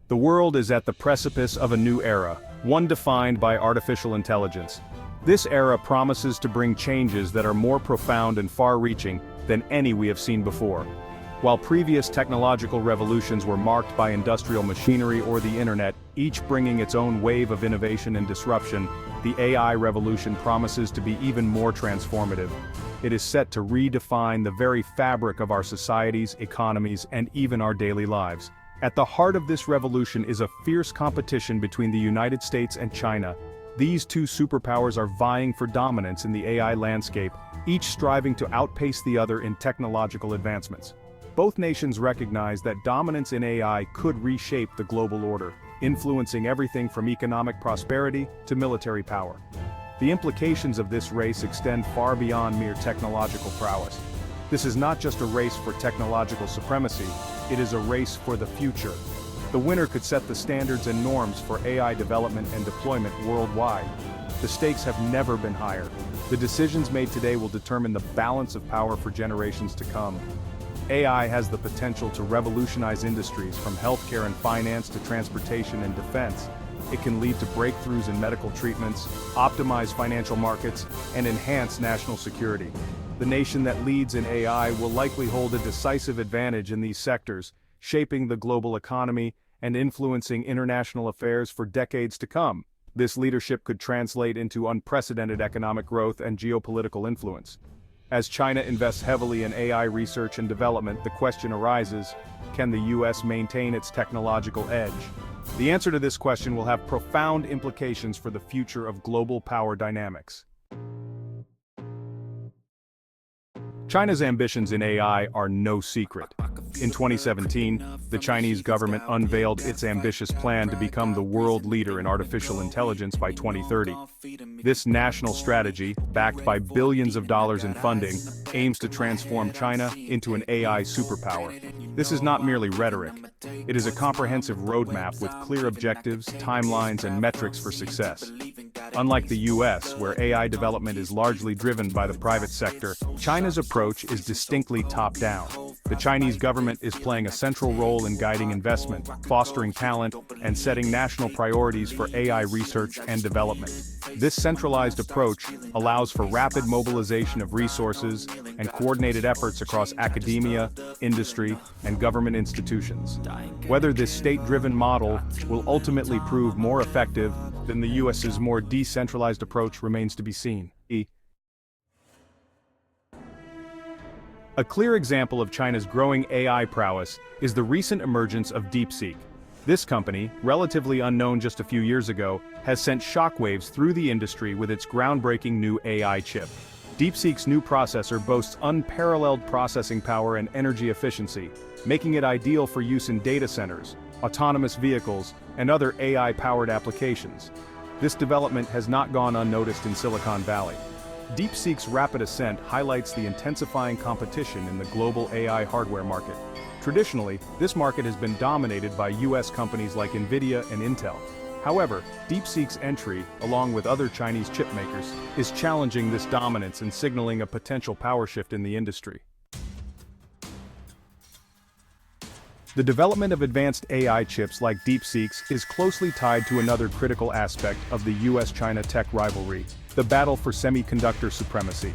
The world is at the precipice of a new era, one defined by artificial intelligence. This era promises to bring changes that are more profound and far-reaching than any we have seen before. While previous technological revolutions were marked by industrial machinery or the internet, each bringing its own wave of innovation and disruption, the AI revolution promises to be even more transformative. It is set to redefine the very fabric of our societies, economies, and even our daily lives. At the heart of this revolution is a fierce competition between the United States and China. These two superpowers are vying for dominance in the AI landscape, each striving to outpace the other in technological advancements. Both nations recognize that dominance in AI could reshape the global order, influencing everything from economic prosperity to military power. The implications of this race extend far beyond mere technological prowess. This is not just a race for technological supremacy, it is a race for the future. The winner could set the standards and norms for AI development and deployment worldwide. The stakes have never been higher. The decisions made today will determine the balance of power for generations to come. AI has the potential to revolutionize industries from healthcare and finance to transportation and defense. It can lead to breakthroughs in medical treatments, optimize financial markets, and enhance national security. The nation that leads in AI will likely hold a decisive advantage in these sectors, shaping the global economy and influencing international affairs for decades to come. This leadership could translate into unprecedented economic growth and geopolitical influence. As China invests heavily in AI research and development, the question arises, can the US maintain its technological edge? The answer to this question will have profound implications for the future of global power dynamics. China's ambitions in AI are no secret. In 2017, the Chinese government unveiled its ambitious plan to become the world leader in artificial intelligence by 2030. This national strategy, backed by billions of dollars in funding, aims to transform China into an AI superpower. This is not merely rhetoric. It is a comprehensive roadmap with clear objectives, timelines, and metrics for success. Unlike the US, where AI development is largely driven by the private sector, China's approach is distinctly top-down. The Chinese government is playing a central role in guiding investment, fostering talent, and setting national priorities for AI research and development. This centralized approach allows for rapid mobilization of resources and coordinated efforts across academia, industry, and government institutions. Whether this state-driven model will ultimately prove more effective than the US's more decentralized approach remains to be seen. A clear example of China's growing AI prowess is the recent emergence of DeepSeek. This company, relatively unknown just a few years ago, has sent shockwaves through the industry with its groundbreaking new AI chip. DeepSeek's new processor boasts unparalleled processing power and energy efficiency, making it ideal for use in data centers, autonomous vehicles, and other AI-powered applications. This development has not gone unnoticed in Silicon Valley. DeepSeek's rapid ascent highlights the intensifying competition in the global AI hardware market. Traditionally, this market has been dominated by US companies like NVIDIA and Intel. However, DeepSeek's entry, along with other Chinese chip makers, is challenging this dominance and signaling a potential power shift in the industry. The development of advanced AI chips like DeepSeek's is closely tied to another critical aspect of the US-China tech rivalry, the battle for semiconductor supremacy.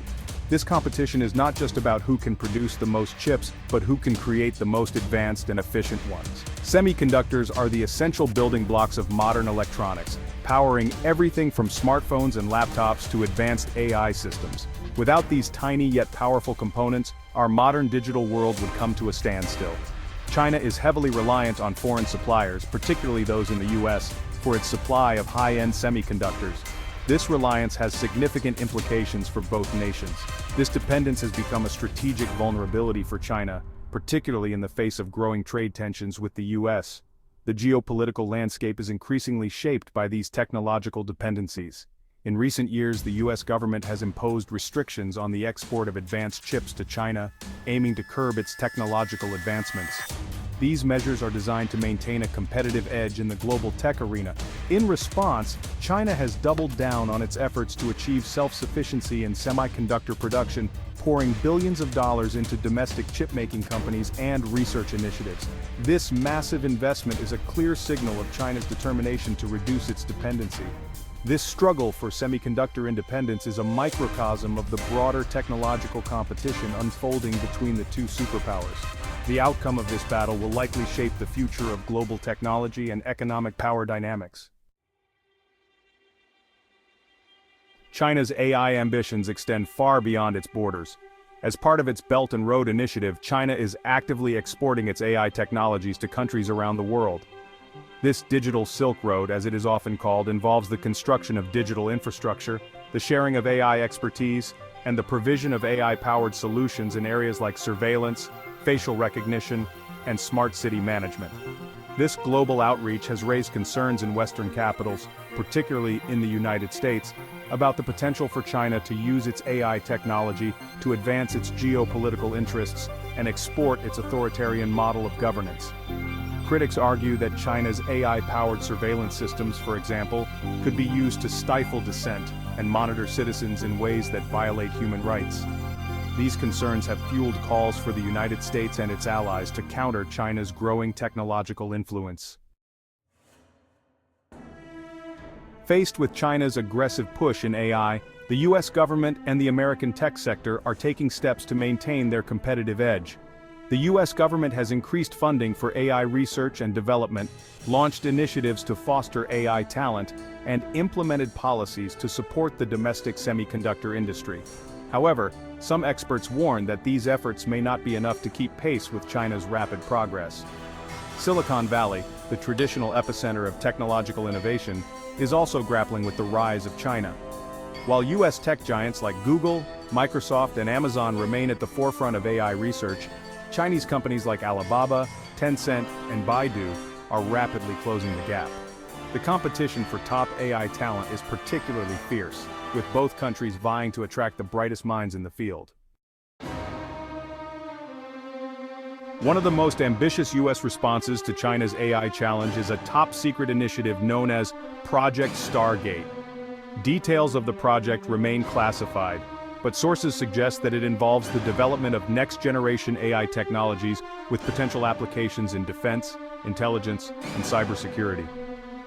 This competition is not just about who can produce the most chips, but who can create the most advanced and efficient ones. Semiconductors are the essential building blocks of modern electronics, powering everything from smartphones and laptops to advanced AI systems. Without these tiny yet powerful components, our modern digital world would come to a standstill. China is heavily reliant on foreign suppliers, particularly those in the US, for its supply of high-end semiconductors. This reliance has significant implications for both nations. This dependence has become a strategic vulnerability for China, particularly in the face of growing trade tensions with the US. The geopolitical landscape is increasingly shaped by these technological dependencies. In recent years, the US government has imposed restrictions on the export of advanced chips to China, aiming to curb its technological advancements. These measures are designed to maintain a competitive edge in the global tech arena. In response, China has doubled down on its efforts to achieve self-sufficiency in semiconductor production, pouring billions of dollars into domestic chip-making companies and research initiatives. This massive investment is a clear signal of China's determination to reduce its dependency. This struggle for semiconductor independence is a microcosm of the broader technological competition unfolding between the two superpowers. The outcome of this battle will likely shape the future of global technology and economic power dynamics. China's AI ambitions extend far beyond its borders. As part of its Belt and Road Initiative, China is actively exporting its AI technologies to countries around the world. This digital Silk Road, as it is often called, involves the construction of digital infrastructure, the sharing of AI expertise, and the provision of AI-powered solutions in areas like surveillance, facial recognition, and smart city management. This global outreach has raised concerns in Western capitals, particularly in the United States, about the potential for China to use its AI technology to advance its geopolitical interests and export its authoritarian model of governance. Critics argue that China's AI-powered surveillance systems, for example, could be used to stifle dissent and monitor citizens in ways that violate human rights. These concerns have fueled calls for the United States and its allies to counter China's growing technological influence. Faced with China's aggressive push in AI, the US government and the American tech sector are taking steps to maintain their competitive edge. The US government has increased funding for AI research and development, launched initiatives to foster AI talent, and implemented policies to support the domestic semiconductor industry. However, some experts warn that these efforts may not be enough to keep pace with China's rapid progress. Silicon Valley, the traditional epicenter of technological innovation, is also grappling with the rise of China. While US tech giants like Google, Microsoft, and Amazon remain at the forefront of AI research, Chinese companies like Alibaba, Tencent, and Baidu are rapidly closing the gap. The competition for top AI talent is particularly fierce, with both countries vying to attract the brightest minds in the field. One of the most ambitious US responses to China's AI challenge is a top-secret initiative known as Project Stargate. Details of the project remain classified, but sources suggest that it involves the development of next-generation AI technologies with potential applications in defense, intelligence, and cybersecurity.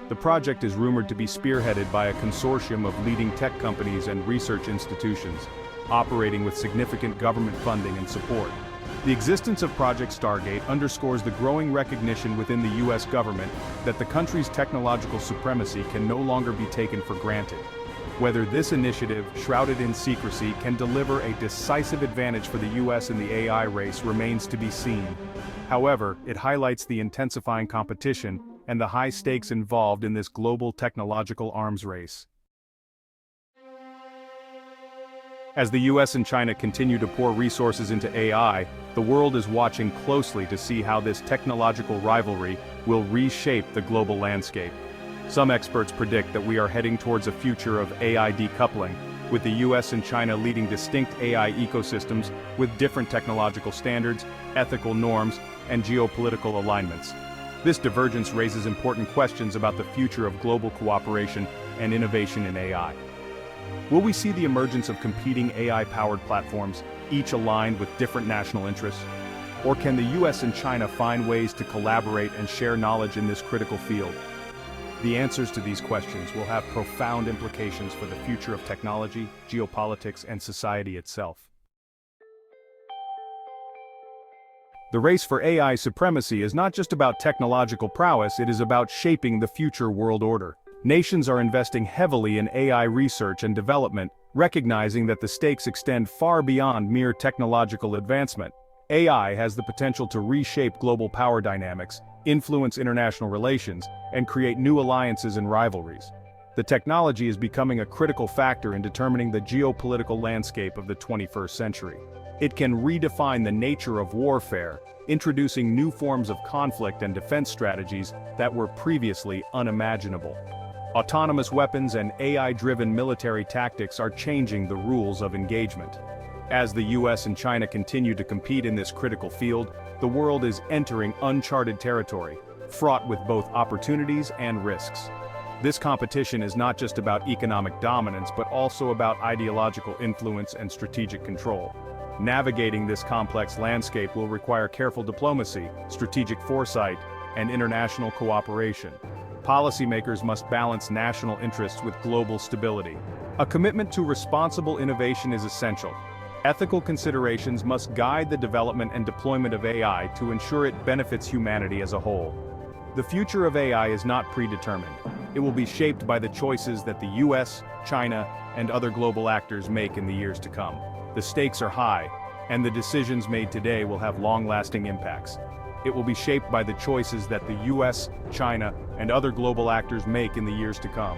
The project is rumored to be spearheaded by a consortium of leading tech companies and research institutions, operating with significant government funding and support. The existence of Project Stargate underscores the growing recognition within the US government that the country's technological supremacy can no longer be taken for granted. Whether this initiative, shrouded in secrecy, can deliver a decisive advantage for the US in the AI race remains to be seen. However, it highlights the intensifying competition and the high stakes involved in this global technological arms race. As the US and China continue to pour resources into AI, the world is watching closely to see how this technological rivalry will reshape the global landscape. Some experts predict that we are heading towards a future of AI decoupling, with the US and China leading distinct AI ecosystems with different technological standards, ethical norms, and geopolitical alignments. This divergence raises important questions about the future of global cooperation and innovation in AI. Will we see the emergence of competing AI-powered platforms, each aligned with different national interests? Or can the US and China find ways to collaborate and share knowledge in this critical field? The answers to these questions will have profound implications for the future of technology, geopolitics, and society itself. The race for AI supremacy is not just about technological prowess, it is about shaping the future world order. Nations are investing heavily in AI research and development, recognizing that the stakes extend far beyond mere technological advancement. AI has the potential to reshape global power dynamics, influence international relations, and create new alliances and rivalries. The technology is becoming a critical factor in determining the geopolitical landscape of the 21st century. It can redefine the nature of warfare, introducing new forms of conflict and defense strategies that were previously unimaginable. Autonomous weapons and AI-driven military tactics are changing the rules of engagement. As the US and China continue to compete in this critical field, the world is entering uncharted territory, fraught with both opportunities and risks. This competition is not just about economic dominance but also about ideological influence and strategic control. Navigating this complex landscape will require careful diplomacy, strategic foresight, and international cooperation. Policymakers must balance national interests with global stability. A commitment to responsible innovation is essential. Ethical considerations must guide the development and deployment of AI to ensure it benefits humanity as a whole. The future of AI is not predetermined. It will be shaped by the choices that the US, China, and other global actors make in the years to come. The stakes are high, and the decisions made today will have long-lasting impacts. It will be shaped by the choices that the US, China, and other global actors make in the years to come.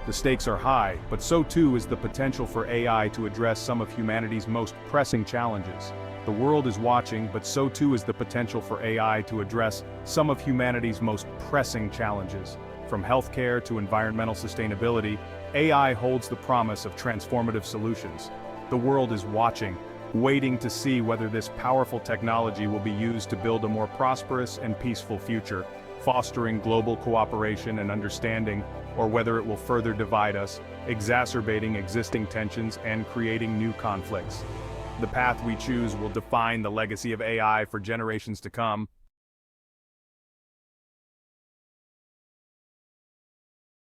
The stakes are high, but so too is the potential for AI to address some of humanity's most pressing challenges. The world is watching, but so too is the potential for AI to address some of humanity's most pressing challenges. From healthcare to environmental sustainability, AI holds the promise of transformative solutions. The world is watching, waiting to see whether this powerful technology will be used to build a more prosperous and peaceful future, fostering global cooperation and understanding, or whether it will further divide us, exacerbating existing tensions and creating new conflicts. The path we choose will define the legacy of AI for generations to come.